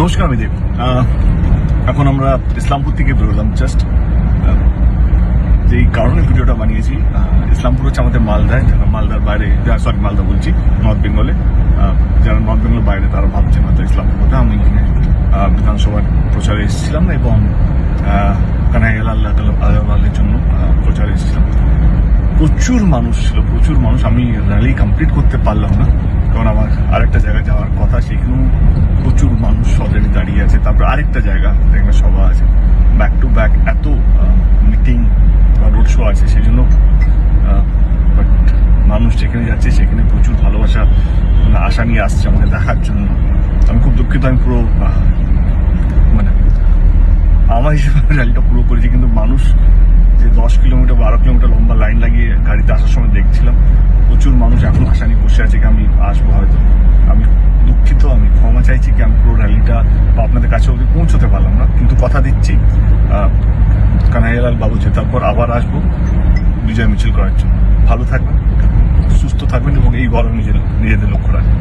নমস্কার, আমি দেব। এখন আমরা ইসলামপুর থেকে বেরোলাম। জাস্ট যেই কারণে ভিডিওটা বানিয়েছি, ইসলামপুর হচ্ছে আমাদের মালদায়, যারা মালদার বাইরে, মালদা বলছি, নর্থ বেঙ্গলে, যারা নর্থ বেঙ্গলের বাইরে তারা ভাবছেন হয়তো ইসলামপুর কথা। আমি এখানে বিধানসভার প্রচারে এসেছিলাম এবং কানাইয়ালাল আল্লাহের জন্য প্রচারে এসেছিলাম। প্রচুর মানুষ ছিল, প্রচুর মানুষ। আমি র্যালি কমপ্লিট করতে পারলাম না, কারণ আমার আরেকটা জায়গায় যাওয়ার কথা, সেখানেও প্রচুর মানুষ অলরেডি দাঁড়িয়ে আছে। তারপর আরেকটা জায়গা যেখানে সভা আছে, ব্যাক টু ব্যাক এত মিটিং বা রোড শো আছে, সেই জন্য বাট মানুষ যেখানে যাচ্ছে সেখানে প্রচুর ভালোবাসা, আশা নিয়ে আসছে আমাকে দেখার জন্য। আমি খুব দুঃখিত, আমি পুরো মানে আমার হিসেবে র্যালিটা পুরো করেছি, কিন্তু মানুষ যে 10 কিলোমিটার 12 কিলোমিটার লম্বা লাইন লাগিয়ে গাড়িতে আসার সময় দেখছিলাম, প্রচুর মানুষ এখন আশা নিয়ে বসে আছে কি আমি আসবো হয়তো। আমি দুঃখিত, আমি ক্ষমা চাইছি কি আমি পুরো র্যালিটা বা আপনাদের কাছে অবধি পৌঁছতে পারলাম না, কিন্তু কথা দিচ্ছি কানাইয়ালাল বাবু জেতার পর আবার আসবো বিজয় মিছিল করার জন্য। ভালো থাকবেন, সুস্থ থাকবেন এবং এই গরম নিজেদের লক্ষ্য রাখবেন।